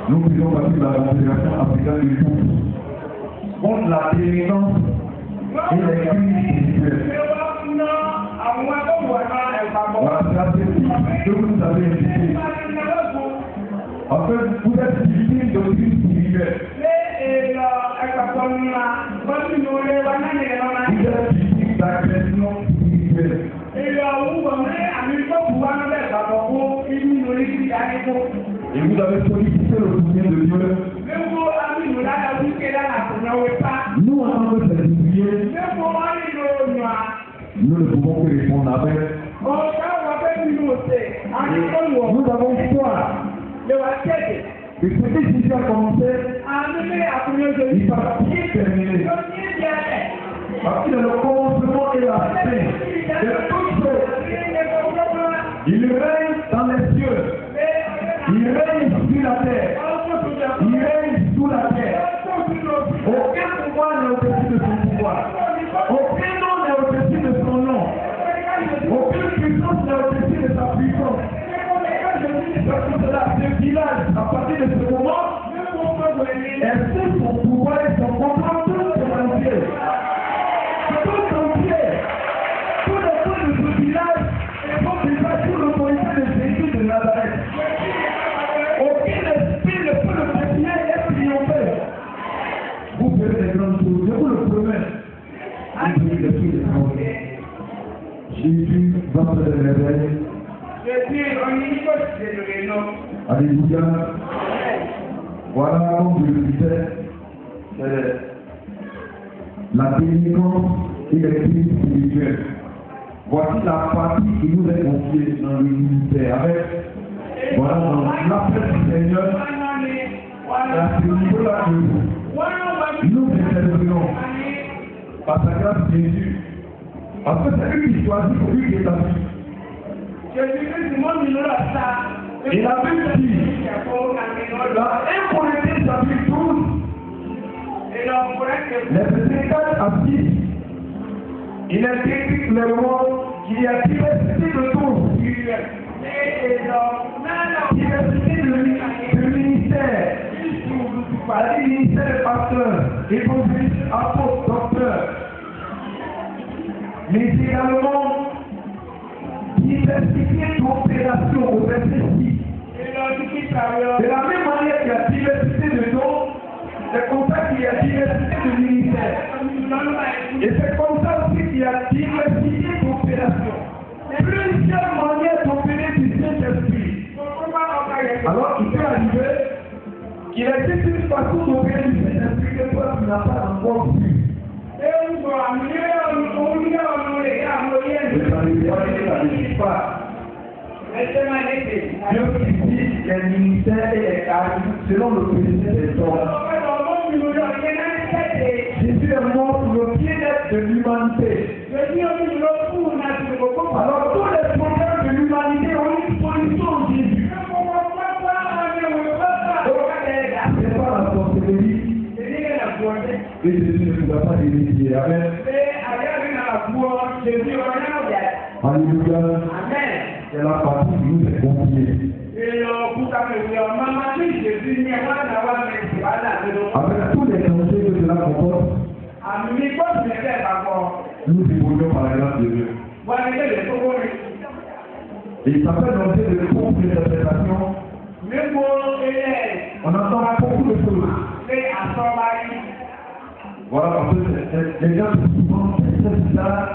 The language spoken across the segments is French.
nous faisons partie de la Confédération africaine du Tour contre la délinquance et les crimes spirituels. Voilà, c'est la thématique que vous avez invité. En fait, vous êtes victime de crimes spirituels. Vous êtes victime d'agression spirituelle. Et vous avez sollicité le soutien de Dieu. Nous, en tant que serviciers, nous ne pouvons que répondre avec. Nous avons foi. Et ce qui a commencé, il va bien terminer. Parce que le commencement est la fin de toutes choses. Il règne dans les cieux. Il règne sur la terre. Il règne sous la terre. Aucun pouvoir n'est au-dessus de son pouvoir. Aucun nom n'est au-dessus de son nom. Aucune puissance n'est au-dessus de sa puissance. Parce que cela se village à partir de ce moment, est sous son pouvoir et son contrôle tout entier. Tout entier. Tous les points de ce village sont déjà sous l'autorité de Jésus de Nazareth. Aucun esprit ne peut le défier et triompher. Vous ferez des grandes choses, je vous le promets. Vous ferez des choses extraordinaires. Jésus va se révéler. Alléluia. Voilà, comme je le disais, la délivrance et les crimes spirituels. Voici la partie qui nous est confiée dans le ministère. Avec, voilà, dans l'appel du Seigneur, à ce niveau-là, nous intervenons par sa grâce de Jésus. Parce que c'est lui qui choisit pour lui qui établit. Et la Bible dit, la impolité s'applique tous. Les prédicateurs assis, il est critique le monde qu'il y a diversité de tous. Diversité de ministère. Le ministère de pasteur, évangéliste, apôtre, docteur. Mais également diversité d'opérations au verset 6. De la même manière qu'il y a diversité de dons, c'est comme ça qu'il y a diversité de ministères. Et c'est comme ça aussi qu'il y a diversité d'opérations. Plusieurs manières d'opérer du Saint-Esprit. Alors il peut arriver qu'il existe une façon d'opérer du Saint-Esprit que toi tu n'as pas encore vu. Dieu utilise les ministères et les cartes selon le principe des hommes. Jésus est mort pour le bien-être de l'humanité. Alors tous les problèmes de l'humanité ont une solution en Jésus. C'est pas la sorcellerie. Et Jésus ne pourra pas l'éviter. Amen. Alléluia. C'est la partie qui nous est confiée. Avec tous les conseils que cela comporte, nous évoluons par la grâce de Dieu. Et ça fait l'objet de beaucoup d'interprétations. On entend beaucoup de choses. Voilà, parce que les gens souvent c'est bizarre,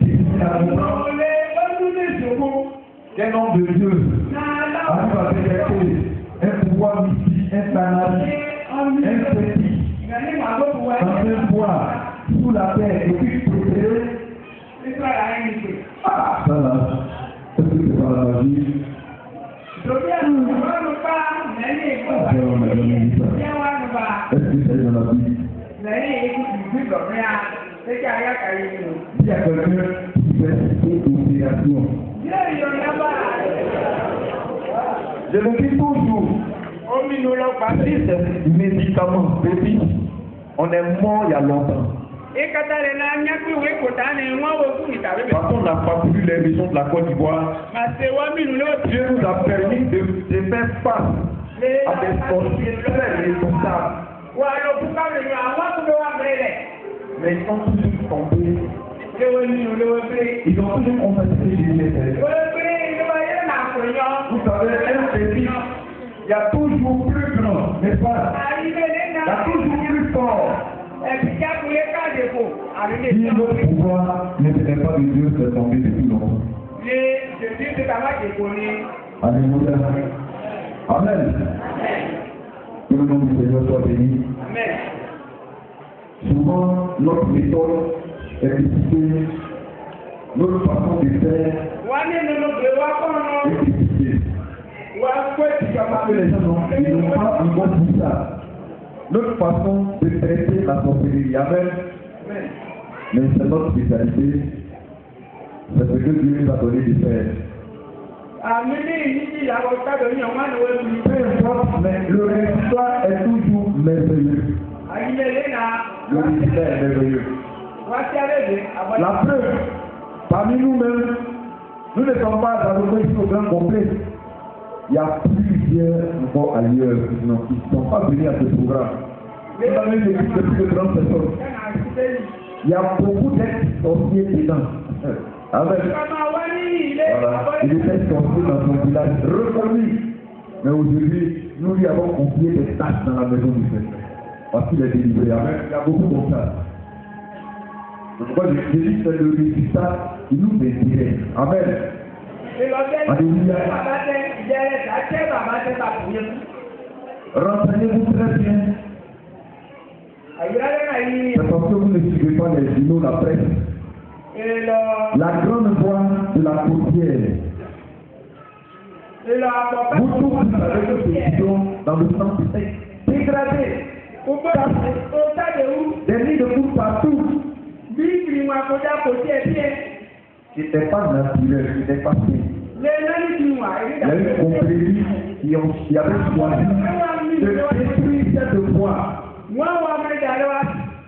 c'est la comprendre. Quel nom de Dieu arrive à détecter un pouvoir mystique, un canal, un petit, dans un poids, sous la terre, et puis préféré. Ah, ça là, est-ce que c'est pas la magie? Est-ce que c'est dans la Bible? Il y a quelqu'un qui fait une opération. Je le dis toujours. Si c'est médicament, baby, on est mort il y a longtemps. Quand on a parcouru les régions de la Côte d'Ivoire, Dieu nous a permis de faire face à des sorciers très redoutables. Mais ils sont toujours tombés. Ils ont toujours contacté Jésus. Vous savez, un petit, il y a toujours plus grand, n'est-ce pas? Il y a toujours plus fort. Si notre pouvoir n'était pas de Dieu, c'est tombé depuis longtemps. Alléluia. Amen. Que le nom du Seigneur soit béni. Amen. Souvent, notre méthode est critiquée, notre façon de faire est critiquée. Parce que les gens n'ont pas encore vu ça. Notre façon de traiter la sorcellerie, amen. Mais c'est notre spécialité. C'est ce que Dieu nous a donné de faire. Peu importe, mais le résultat est toujours merveilleux. Le résultat est merveilleux. La preuve, parmi nous-mêmes, nous ne sommes pas dans le ici au grand complet. Il y a plusieurs encore ailleurs qui ne sont pas venus à ce programme. Vous avez une équipe de plus de 30 personnes. Il y a beaucoup d'êtres sorciers dedans. Amen. Voilà. Il était sorti dans son village reconnu. Mais aujourd'hui, nous lui avons confié des tâches dans la maison du Seigneur. Parce qu'il est délivré. Amen. Il y a beaucoup comme ça. Donc moi, je dis que c'est le résultat qui nous intéresse. Amen. Alléluia. Renseignez-vous très bien. C'est parce que vous ne suivez pas les journaux, la presse. La grande voix de la côtière. Vous tous, vous savez que ce bidon dans le sang est dégradé. Des nids de poules partout. C'était pas naturel, c'était pas sain. Il y a eu compris qui avait choisi de détruire cette voie.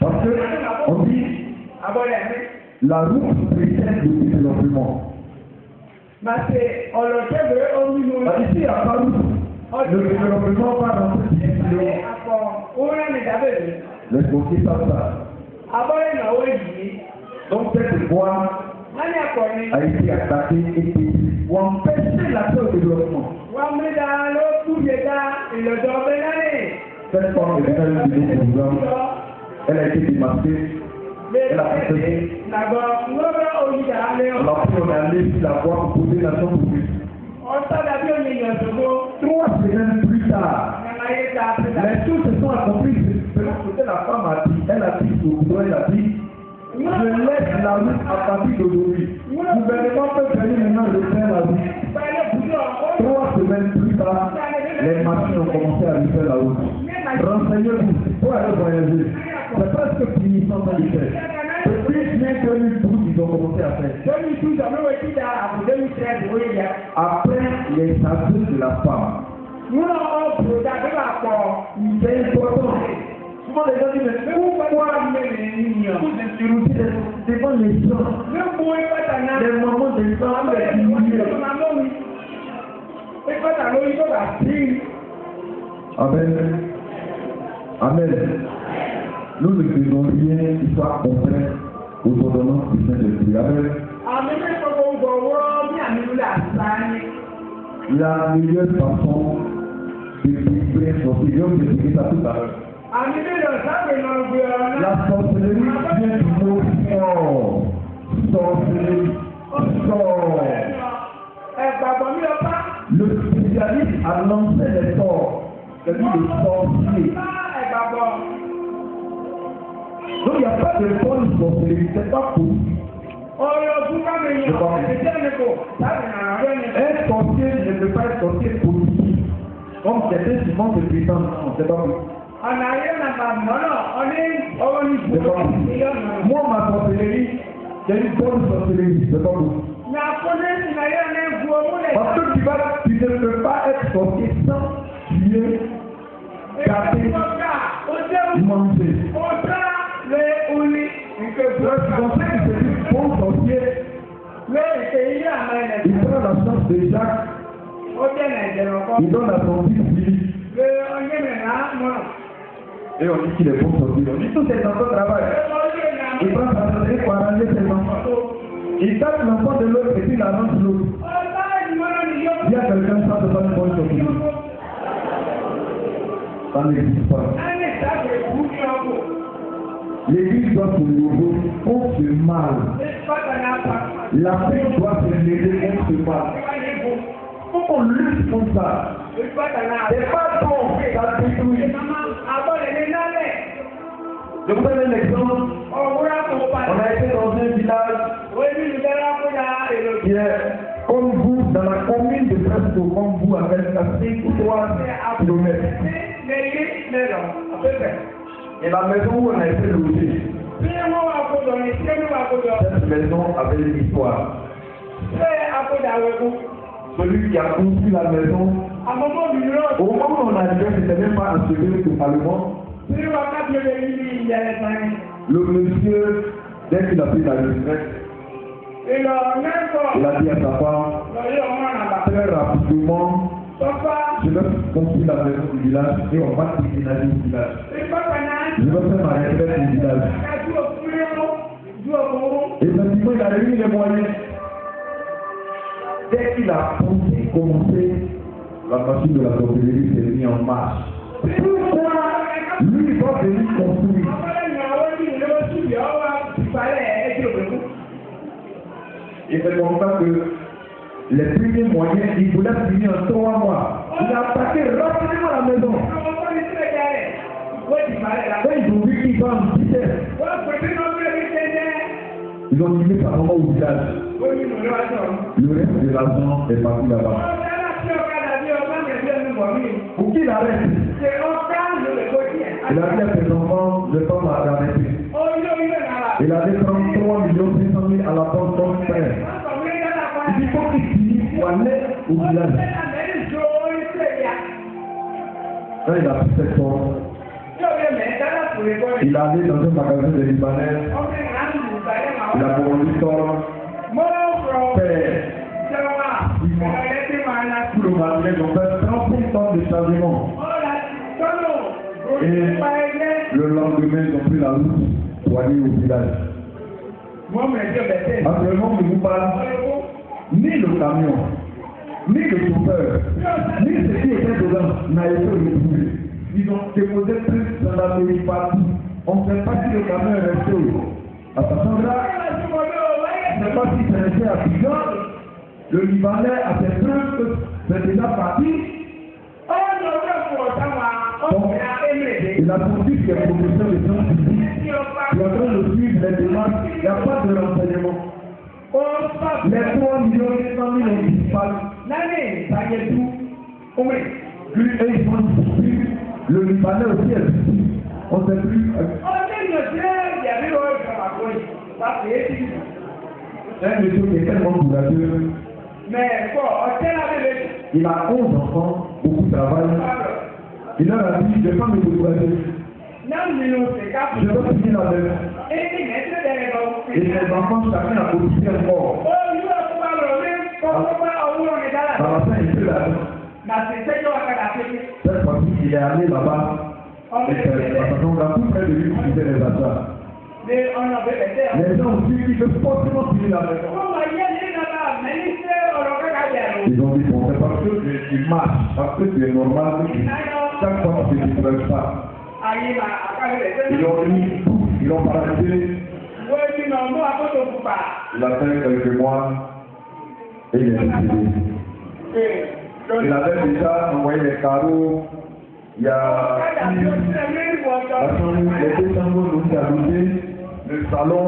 Parce que on dit la route précède le développement. Ici, à Paris, le développement va rentrer les pompiers savent ça. Donc cette voie a été attaquée et détruite pour empêcher l'accès au développement. Cette femme est venue de notre programme. Elle a été démasquée. Elle a fait on a pris, on est allé sur la voie pour poser la chambre pour lui. 3 semaines plus tard, les choses se sont accomplies. Selon ce que la femme a dit, elle a dit au gouvernement, elle a dit, je laisse la route à partir d'aujourd'hui. Le gouvernement peut venir maintenant refaire la route. 3 semaines plus tard, les machines ont commencé à refaire la route. Renseignez-vous pour aller voyager. C'est presque finissant dans les faits. Depuis bien 2012, ils ont commencé à faire. Après les aveux de la femme. C'est important. Souvent les gens disent, mais pourquoi vous interrompez devant les gens, les moments des femmes, les humiliés. Amen. Amen. Nous ne faisons rien qui soit contraire aux ordonnances du Saint-Esprit. Amen. La meilleure façon de vivre son Seigneur, c'est de ça tout à l'heure. La sorcellerie vient du mot sort. Sorcellerie. Sort. Le spécialiste a lancé les sorts. C'est-à-dire le sorcier. Donc il n'y a pas de bonne sorcellerie, c'est pas possible. Un sorcier ne peut pas être sorcier politique. Comme certains souvent se prétendent, non, c'est pas possible. Moi, ma sorcellerie, c'est une bonne sorcellerie, c'est pas possible. Parce que tu ne peux pas être sorcier sans tuer, garder, manger. Donc, c'est un bon sorcier. Il prend la chance de Jacques. Il donne à son fils Philippe. Et on dit qu'il est bon sortir. On dit tous ces enfants travaillent. Il prend sa santé pour arranger ses enfants. Il tape l'enfant de l'autre et puis il annonce l'autre. Il y a quelqu'un qui ne peut pas le bon sortir. Ça n'existe pas. L'église doit se lever contre ce mal. La paix doit se lever contre ce mal. Il faut qu'on lutte contre ça. C'est pas bon, ça détruit. Je vous donne un exemple. On a été dans un village qui est comme vous, dans la commune de Presco, comme vous, avec la 5 ou 3 km. Et la maison où on a été logé, cette maison avait une histoire. Celui qui a construit la maison, au moment où on arrivait, c'était même pas enseigné totalement. Le monsieur, dès qu'il a pris la retraite, il a dit à sa femme, très rapidement, je vais construire la maison du village et on va déménager au village. Je vais faire ma retraite au village. Et effectivement, il a réuni les moyens. Dès qu'il a commencé, la machine de la sorcellerie s'est mise en marche. Pourquoi lui va venir construire? Et c'est comme ça que les premiers moyens, il voulait finir en 3 mois. Il a attaqué rapidement la maison. Quand ils ont vu qu'il va en vitesse, ils ont mis sa maman au village. Le reste de l'argent est parti là-bas. Pour qu'il arrête, il a dit à ses enfants, je peux m'arrêter. Il avait 33 500 000 à la porte de son père. Il faut qu'il finisse pour aller au village. Quand il a pris cette somme, il est allé dans un magasin de Libanais. Il a commandé son père. Tout le magasin, ils ont fait 30 tonnes de chargement. Et le lendemain, ils ont pris la route pour aller au village. Actuellement, je vous parle, ni le camion, ni le chauffeur, ni ce qui était dedans n'a été retrouvé. Ils ont déposé plus dans la mairie partout. On ne sait pas si le camion est resté où. À partir de là, on ne sait pas si c'est resté à Bijan. Le Libanais a fait preuves que c'est déjà parti. Donc, il a poursuivi les professeurs de sciences physiques qui sont en train de suivre les démarches. Il n'y a pas de renseignement. Les 3 millions 100 000 ont disparu. Lui et ils sont disparus. Le Libanais aussi est disparu. On ne sait plus. Un monsieur qui est tellement courageux. Il a 11 enfants, beaucoup de travail. Il leur a dit, je ne vais pas me décourager. Je vais finir la maison. Et les enfants, chacun a cotisé encore. Dans la fin, il peut la cette fois-ci, il est allé là-bas. Et parce qu'on a tout près de lui qui faisait les achats. Les gens ont dit qu'il veut forcément finir la maison. Ils ont dit, bon, c'est parce que tu marches, parce que tu es normal, chaque fois que tu ne te décourages pas. Ils l'ont mis, ils l'ont paralysé. Il a fait quelques mois et il est décédé. Il avait déjà envoyé les carreaux. Il y a la chambre, les 2 chambres ont été ajoutées, le salon,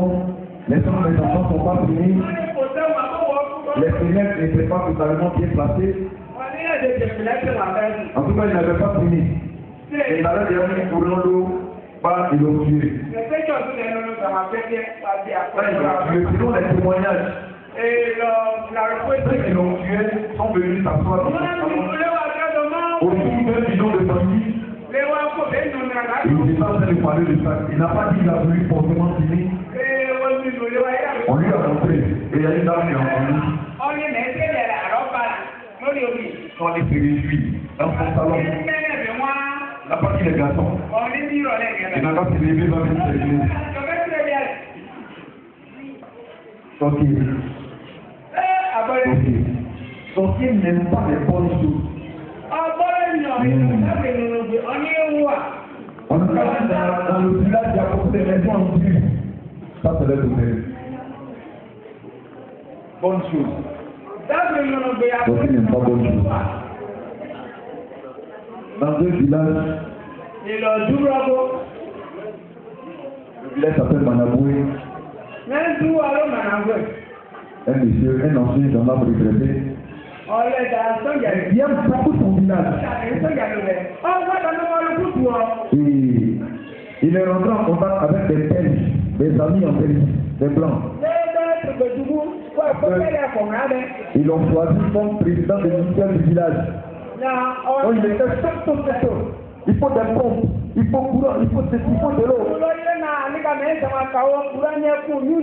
les chambres des enfants ne sont pas finis. Les fenêtres n'étaient pas totalement bien placées. En tout cas, il n'avait pas fini. Et il avait déjà mis pour l'eau, pas il l'a tué. Sinon, les témoignages. Ceux qui l'ont tué sont venus s'asseoir dans son salon. Autour d'un bidon de famille. Il n'était pas en train de parler de ça. Il n'a pas dit qu'il a voulu forcément finir. On lui a montré. Et il y a une dame qui a entendu. Quand il se réjouit dans son salon, la partie des garçons, Il n'a pas célébré, il va venir célébrer. Ok. Donc il n'aime pas les bonnes choses. On est dans le village, il y a beaucoup de maisons en plus. Ça, c'est le domaine. Bonne chose. Donc il n'aime pas bonne chose. Dans un village, le village s'appelle Manaboué. Un monsieur, un ancien gendarme retraité. Il aime beaucoup son village. Et il est rentré en contact avec des Belges, des amis en Belgique, des Blancs. Ils l'ont choisi comme président de l'unité du village. Donc il était chaud. Il faut des pompes, il faut courant, il faut de l'eau.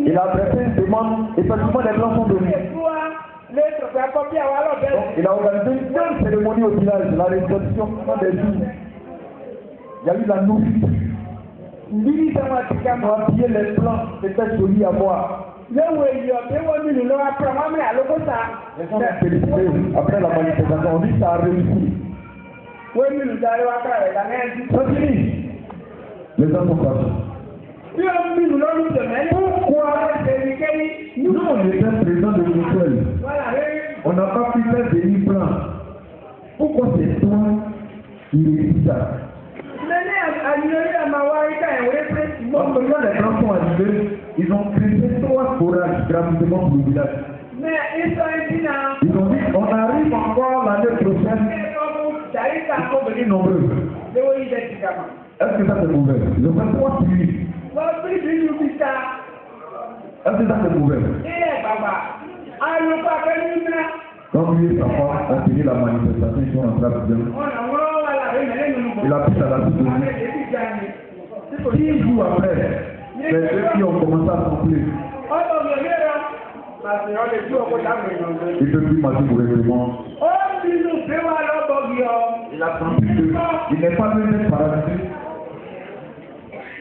Il a adressé une demande, effectivement les Blancs sont venus. Donc, il a organisé une grande cérémonie au village, la réception des jours. Il y a eu la nourriture. Il a habillé les Blancs, c'était joli à voir. Les gens ont félicité après la manifestation, on dit que ça a réussi. C'est fini. Les gens sont fâchés. Pourquoi nous, on était présents de Michel, on n'a pas pu faire des lits blancs. Pourquoi c'est toi qui réussis ça? Quand les gens sont arrivés, ils ont créé 3 forages gratuitement pour le village. Ils ont dit, on arrive encore l'année prochaine. Ils sont venus nombreux. Est-ce que ça c'est mauvais? Ils ont fait 3 pluies. Est-ce que ça c'est mauvais? Quand lui et sa femme ont fini la manifestation, ils sont entrés à bien. Il a pris à la suite de lui. 10 jours après, les deux qui ont commencé à s'enfler. Il peut plus marcher pour règlement. Il a senti qu'il n'est pas venu d'être paralysé.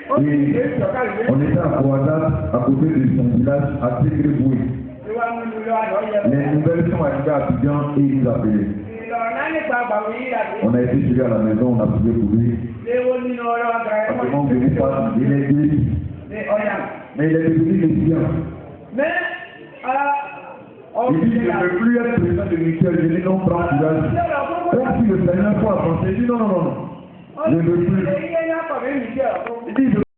Et on était à Kouadat, à côté de son village, à Tégréboué. Les nouvelles sont arrivées à Abidjan et ils nous appelaient. On a été suivi à la maison, on a prié pour lui. Il est guéri. Mais il est devenu lesbien. Il dit, je ne veux plus être président de Michel, je dis non, prends courage. Comme si le Seigneur faut avancer, il dit non. Je ne veux plus. Il dit,